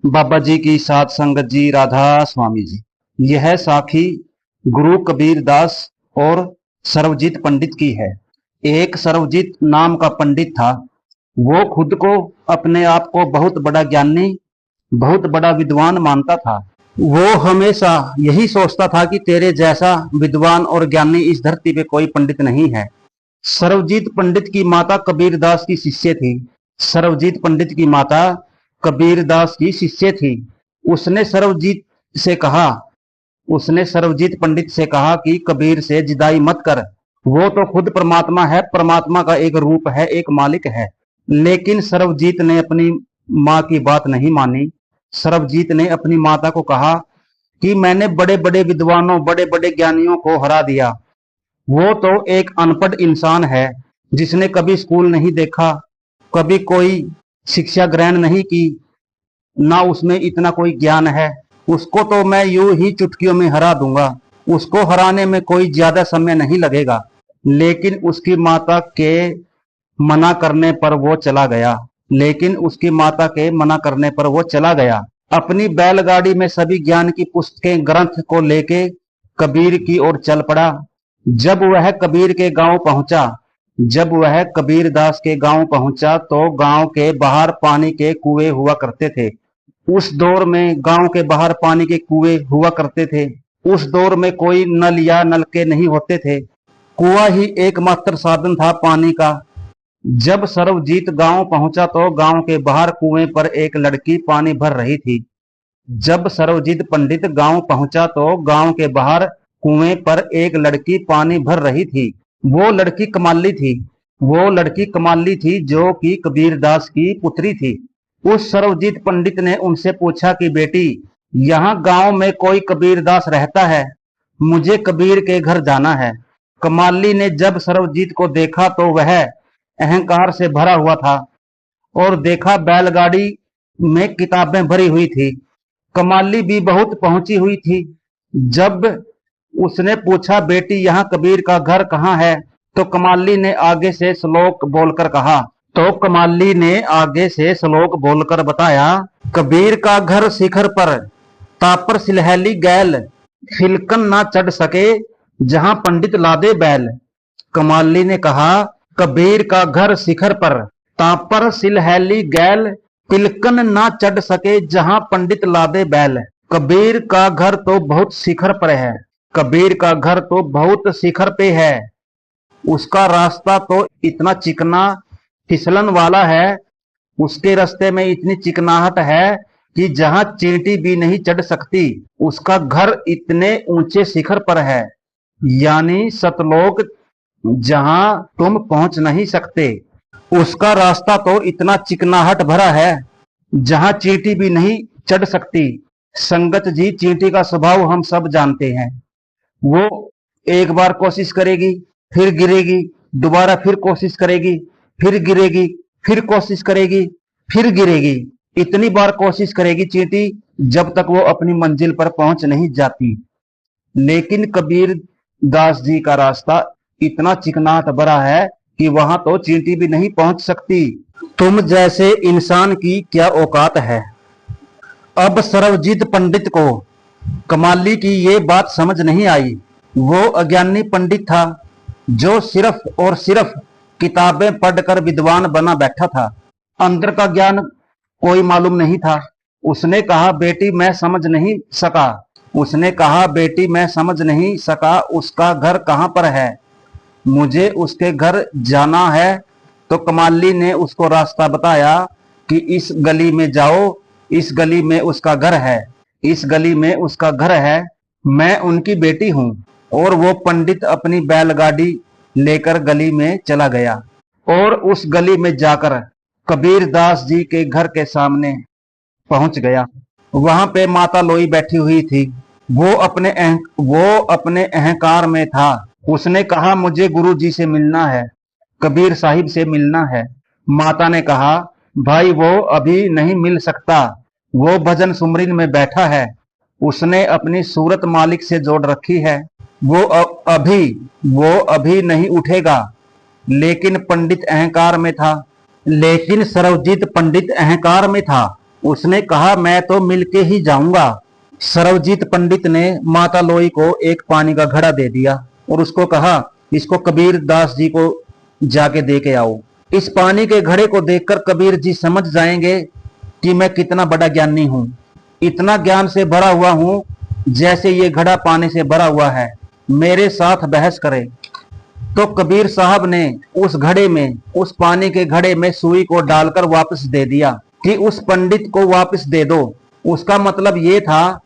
बाबा जी की सात संगत जी, राधा स्वामी जी। यह साखी गुरु कबीर दास और सर्वजीत पंडित की है। एक सर्वजीत नाम का पंडित था। वो खुद को अपने आप को बहुत बड़ा ज्ञानी, बहुत बड़ा विद्वान मानता था। वो हमेशा यही सोचता था कि तेरे जैसा विद्वान और ज्ञानी इस धरती पे कोई पंडित नहीं है। सर्वजीत पंडित की माता कबीर दास की शिष्य थी। सर्वजीत पंडित की माता कबीर दास की शिष्य थी। उसने सर्वजीत से कहा उसने सर्वजीत पंडित से कहा कि कबीर से जिदाई मत कर। वो तो खुद परमात्मा है, परमात्मा का एक रूप है, एक मालिक है। लेकिन सर्वजीत ने अपनी माँ की बात नहीं मानी। सर्वजीत ने अपनी माता को कहा कि मैंने बड़े बड़े विद्वानों, बड़े बड़े ज्ञानियों को हरा दिया। वो तो एक अनपढ़ इंसान है, जिसने कभी स्कूल नहीं देखा, कभी कोई शिक्षा ग्रहण नहीं की, ना उसमें इतना कोई ज्ञान है। उसको तो मैं यूं ही चुटकियों में हरा दूंगा। उसको हराने में कोई ज्यादा समय नहीं लगेगा। लेकिन उसकी माता के मना करने पर वो चला गया। लेकिन उसकी माता के मना करने पर वो चला गया। अपनी बैलगाड़ी में सभी ज्ञान की पुस्तकें, ग्रंथ को लेके कबीर की ओर चल पड़ा। जब वह कबीर के गांव पहुंचा जब वह कबीर दास के गांव पहुंचा तो गांव के बाहर पानी के कुएं हुआ करते थे। उस दौर में गांव के बाहर पानी के कुएं हुआ करते थे। उस दौर में कोई नल या नलके नहीं होते थे। कुआं ही एकमात्र साधन था पानी का। जब सर्वजीत गांव पहुंचा तो गांव के बाहर कुएं पर एक लड़की पानी भर रही थी। जब सर्वजीत पंडित गांव पहुंचा तो गांव के बाहर कुएं पर एक लड़की पानी भर रही थी। वो लड़की कमाली थी। वो लड़की कमाली थी जो कि कबीर दास की पुत्री थी। उस सर्वजीत पंडित ने उनसे पूछा कि बेटी, यहाँ गांव में कोई कबीर दास रहता है? मुझे कबीर के घर जाना है। कमाली ने जब सर्वजीत को देखा तो वह अहंकार से भरा हुआ था और देखा बैलगाड़ी में किताबें भरी हुई थी। कमाली भी बहुत पहुंची हुई थी। जब उसने पूछा, बेटी यहाँ कबीर का घर कहाँ है? तो कमाली ने आगे से श्लोक बोलकर कहा तो कमाली ने आगे से श्लोक बोलकर बताया, कबीर का घर शिखर पर, तापर सिलहली गैल, खिलकन ना चढ़ सके जहां पंडित लादे बैल। कमाली ने कहा, कबीर का घर शिखर पर, तापर सिलहली गैल, पिलकन ना चढ़ सके जहां पंडित लादे बैल। कबीर का घर तो बहुत शिखर पर है। कबीर का घर तो बहुत शिखर पे है। उसका रास्ता तो इतना चिकना फिसलन वाला है। उसके रास्ते में इतनी चिकनाहट है कि जहां चींटी भी नहीं चढ़ सकती। उसका घर इतने ऊंचे शिखर पर है, यानी सतलोक, जहां तुम पहुंच नहीं सकते। उसका रास्ता तो इतना चिकनाहट भरा है, जहां चींटी भी नहीं चढ़ सकती। संगत जी, चींटी का स्वभाव हम सब जानते हैं। वो एक बार कोशिश करेगी, फिर गिरेगी, दोबारा फिर कोशिश करेगी, फिर गिरेगी, फिर कोशिश करेगी, फिर गिरेगी। इतनी बार कोशिश करेगी चींटी जब तक वो अपनी मंजिल पर पहुंच नहीं जाती। लेकिन कबीर दास जी का रास्ता इतना चिकनाहट भरा है कि वहां तो चींटी भी नहीं पहुंच सकती। तुम जैसे इंसान की क्या औकात है? अब सर्वजीत पंडित को कमाली की ये बात समझ नहीं आई। वो अज्ञानी पंडित था जो सिर्फ और सिर्फ किताबें पढ़कर विद्वान बना बैठा था। अंदर का ज्ञान कोई मालूम नहीं था। उसने कहा, बेटी मैं समझ नहीं सका। उसने कहा, बेटी मैं समझ नहीं सका, उसका घर कहाँ पर है? मुझे उसके घर जाना है। तो कमाली ने उसको रास्ता बताया कि इस गली में जाओ, इस गली में उसका घर है, इस गली में उसका घर है। मैं उनकी बेटी हूं। और वो पंडित अपनी बैलगाड़ी लेकर गली में चला गया और उस गली में जाकर कबीर दास जी के घर के सामने पहुंच गया। वहां पे माता लोई बैठी हुई थी। वो अपने अहंकार में था। उसने कहा, मुझे गुरु जी से मिलना है, कबीर साहिब से मिलना है। माता ने कहा, भाई वो अभी नहीं मिल सकता, वो भजन सुमरिन में बैठा है। उसने अपनी सूरत मालिक से जोड़ रखी है। वो अभी नहीं उठेगा। लेकिन पंडित अहंकार में था। लेकिन सर्वजीत पंडित अहंकार में था। उसने कहा मैं तो मिलके ही जाऊंगा। सर्वजीत पंडित ने माता लोई को एक पानी का घड़ा दे दिया और उसको कहा इसको कबीर दास जी को जाके दे के आओ। इस पानी के घड़े को देखकर कबीर जी समझ जाएंगे कि मैं कितना बड़ा ज्ञानी हूं, इतना ज्ञान से भरा हुआ हूं जैसे ये घड़ा पानी से भरा हुआ है, मेरे साथ बहस करे। तो कबीर साहब ने उस घड़े में, उस पानी के घड़े में सुई को डालकर वापस दे दिया कि उस पंडित को वापस दे दो। उसका मतलब ये था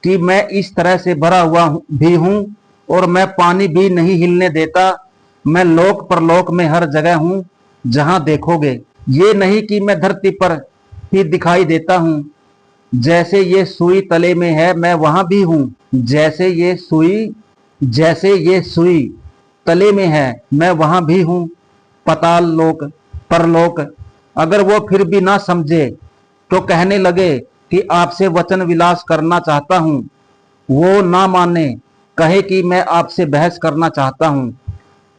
कि मैं इस तरह से भरा हुआ भी हूं और मैं पानी भी नहीं हिलने देता, मैं लोक परलोक में हर जगह हूं जहां देखोगे। ये नहीं कि मैं धरती पर ही दिखाई देता हूं, जैसे ये सुई तले में है मैं वहां भी हूं, जैसे ये सुई तले में है मैं वहां भी हूं, पाताल लोक परलोक। अगर वो फिर भी ना समझे तो कहने लगे कि आपसे वचन विलास करना चाहता हूं, वो ना माने, कहे कि मैं आपसे बहस करना चाहता हूं,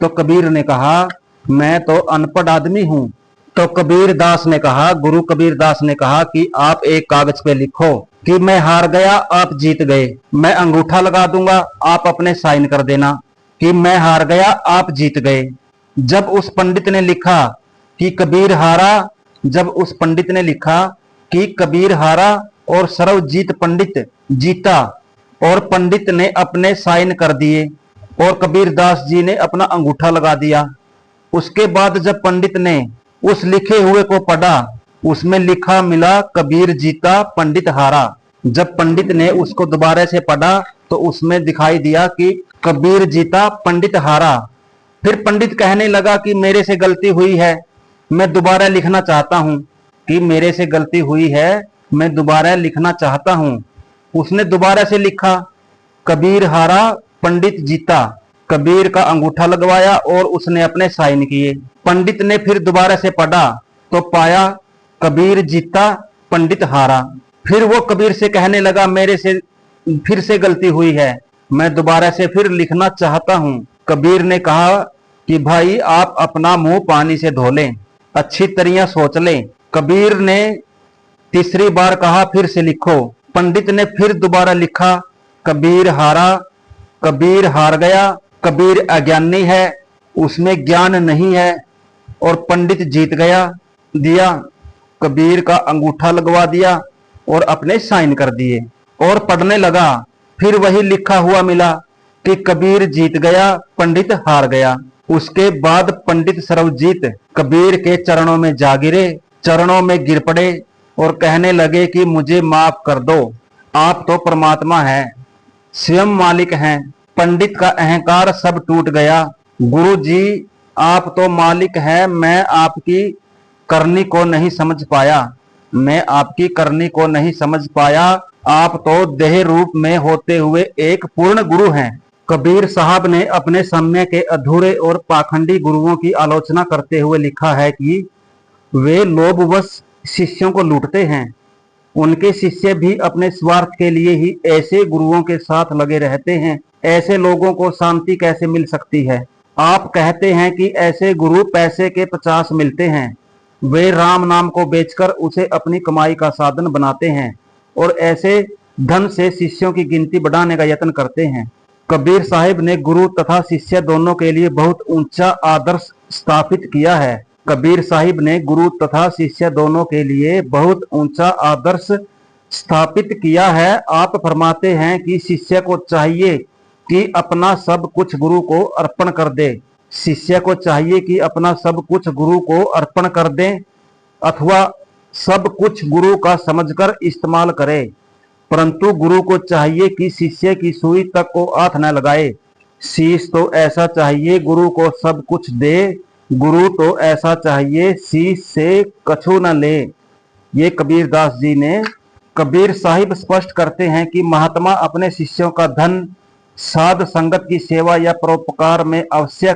तो कबीर ने कहा मैं तो अनपढ़ आदमी हूं। तो कबीर दास ने कहा, गुरु कबीर दास ने कहा कि आप एक कागज पे लिखो कि मैं हार गया आप जीत गए, मैं अंगूठा लगा दूंगा आप अपने साइन कर देना कि मैं हार गया आप जीत गए। जब उस पंडित ने लिखा कि कबीर हारा, जब उस पंडित ने लिखा कि कबीर हारा और सर्वजीत पंडित जीता और पंडित ने अपने साइन कर दिए और कबीर दास जी ने अपना अंगूठा लगा दिया। उसके बाद जब पंडित ने उस लिखे हुए को पढ़ा, उसमें लिखा मिला कबीर जीता पंडित हारा। जब पंडित ने उसको दोबारा से पढ़ा तो उसमें दिखाई दिया कि कबीर जीता पंडित हारा। फिर पंडित कहने लगा कि मेरे से गलती हुई है, मैं दोबारा लिखना चाहता हूं, कि मेरे से गलती हुई है मैं दोबारा लिखना चाहता हूं। उसने दोबारा से लिखा कबीर हारा पंडित जीता, कबीर का अंगूठा लगवाया और उसने अपने साइन किए। पंडित ने फिर दोबारा से पढ़ा तो पाया कबीर जीता पंडित हारा। फिर वो कबीर से कहने लगा मेरे से फिर से गलती हुई है, मैं दोबारा से फिर लिखना चाहता हूं। कबीर ने कहा कि भाई आप अपना मुंह पानी से धो लें, अच्छी तरह सोच लें। कबीर ने तीसरी बार कहा फिर से लिखो। पंडित ने फिर दोबारा लिखा कबीर हारा, कबीर हार गया, कबीर अज्ञानी है, उसमें ज्ञान नहीं है और पंडित जीत गया। दिया, कबीर का अंगूठा लगवा दिया और अपने साइन कर दिए और पढ़ने लगा। फिर वही लिखा हुआ मिला कि कबीर जीत गया पंडित हार गया। उसके बाद पंडित सर्वजीत कबीर के चरणों में जा गिरे, चरणों में गिर पड़े और कहने लगे कि मुझे माफ कर दो, आप तो परमात्मा हैं, स्वयं मालिक हैं। पंडित का अहंकार सब टूट गया। गुरु जी आप तो मालिक हैं, मैं आपकी करनी को नहीं समझ पाया, मैं आपकी करनी को नहीं समझ पाया, आप तो देह रूप में होते हुए एक पूर्ण गुरु हैं। कबीर साहब ने अपने समय के अधूरे और पाखंडी गुरुओं की आलोचना करते हुए लिखा है कि वे लोभवश शिष्यों को लूटते हैं, उनके शिष्य भी अपने स्वार्थ के लिए ही ऐसे गुरुओं के साथ लगे रहते हैं। ऐसे लोगों को शांति कैसे मिल सकती है? आप कहते हैं कि ऐसे गुरु पैसे के 50 मिलते हैं, वे राम नाम को बेचकर उसे अपनी कमाई का साधन बनाते हैं और ऐसे धन से शिष्यों की गिनती बढ़ाने का यत्न करते हैं। कबीर साहिब ने गुरु तथा शिष्य दोनों के लिए बहुत ऊंचा आदर्श स्थापित किया है। कबीर साहिब ने गुरु तथा शिष्य दोनों के लिए बहुत ऊंचा आदर्श स्थापित किया है। आप फरमाते हैं कि शिष्य को चाहिए कि अपना सब कुछ गुरु को अर्पण कर दे, शिष्य को चाहिए कि अपना सब कुछ गुरु को अर्पण कर दे अथवा सब कुछ गुरु का समझकर इस्तेमाल करे, परंतु गुरु को चाहिए कि शिष्य की सुई तक को हाथ न लगाए। शीश तो ऐसा चाहिए गुरु को सब कुछ दे, गुरु तो ऐसा चाहिए शीश से कछु न ले। ये कबीर दास जी ने। कबीर साहिब स्पष्ट करते हैं कि महात्मा अपने शिष्यों का धन साध संगत की सेवा या परोपकार में अवश्य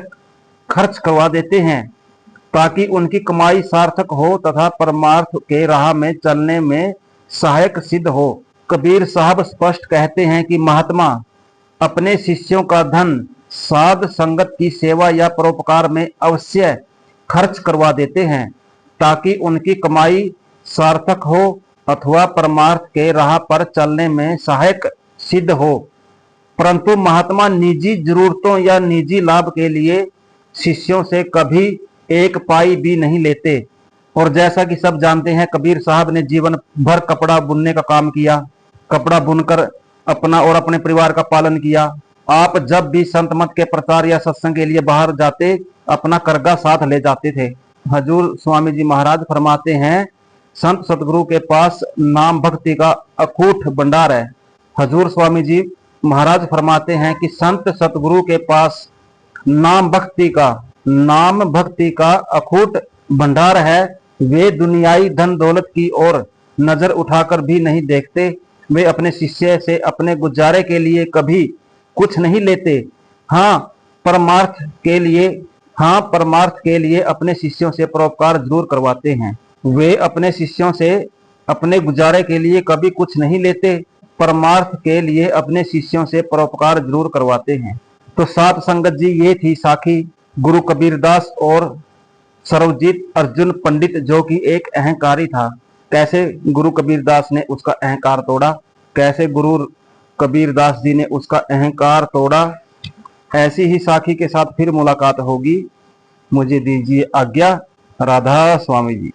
खर्च करवा देते हैं ताकि उनकी कमाई सार्थक हो तथा परमार्थ के राह में चलने में सहायक सिद्ध हो। कबीर साहब स्पष्ट कहते हैं कि महात्मा अपने शिष्यों का धन साध संगत की सेवा या परोपकार में अवश्य खर्च करवा देते हैं ताकि उनकी कमाई सार्थक हो अथवा परमार्थ के राह पर चलने में सहायक सिद्ध हो, परंतु महात्मा निजी जरूरतों या निजी लाभ के लिए शिष्यों से कभी एक पाई भी नहीं लेते। और जैसा कि सब जानते हैं, कबीर साहब ने जीवन भर कपड़ा बुनने का काम किया, कपड़ा बुनकर अपना और अपने परिवार का पालन किया। आप जब भी संत मत के प्रचार या सत्संग के लिए बाहर जाते, अपना करगा साथ ले जाते थे। हजूर स्वामी जी महाराज फरमाते हैं, संत सतगुरु के पास नाम भक्ति का अकूट भंडार है। हजूर स्वामी जी महाराज फरमाते हैं कि संत सतगुरु के पास नाम भक्ति का अकूट भंडार है। वे दुनियाई धन दौलत की ओर नजर उठाकर भी नहीं देखते। वे अपने शिष्य से अपने गुजारे के लिए कभी कुछ नहीं लेते। हाँ, परमार्थ के लिए अपने शिष्यों से परोपकार जरूर करवाते हैं। वे अपने शिष्यों से अपने गुजारे के लिए कभी कुछ नहीं लेते, परमार्थ के लिए अपने शिष्यों से परोपकार जरूर करवाते हैं। तो सात संगत जी, ये थी साखी गुरु कबीरदास और सर्वजीत अर्जुन पंडित, जो कि एक अहंकारी था। कैसे गुरु कबीरदास ने उसका अहंकार तोड़ा, कैसे गुरु कबीरदास जी ने उसका अहंकार तोड़ा। ऐसी ही साखी के साथ फिर मुलाकात होगी। मुझे दीजिए आज्ञा। राधा स्वामी जी।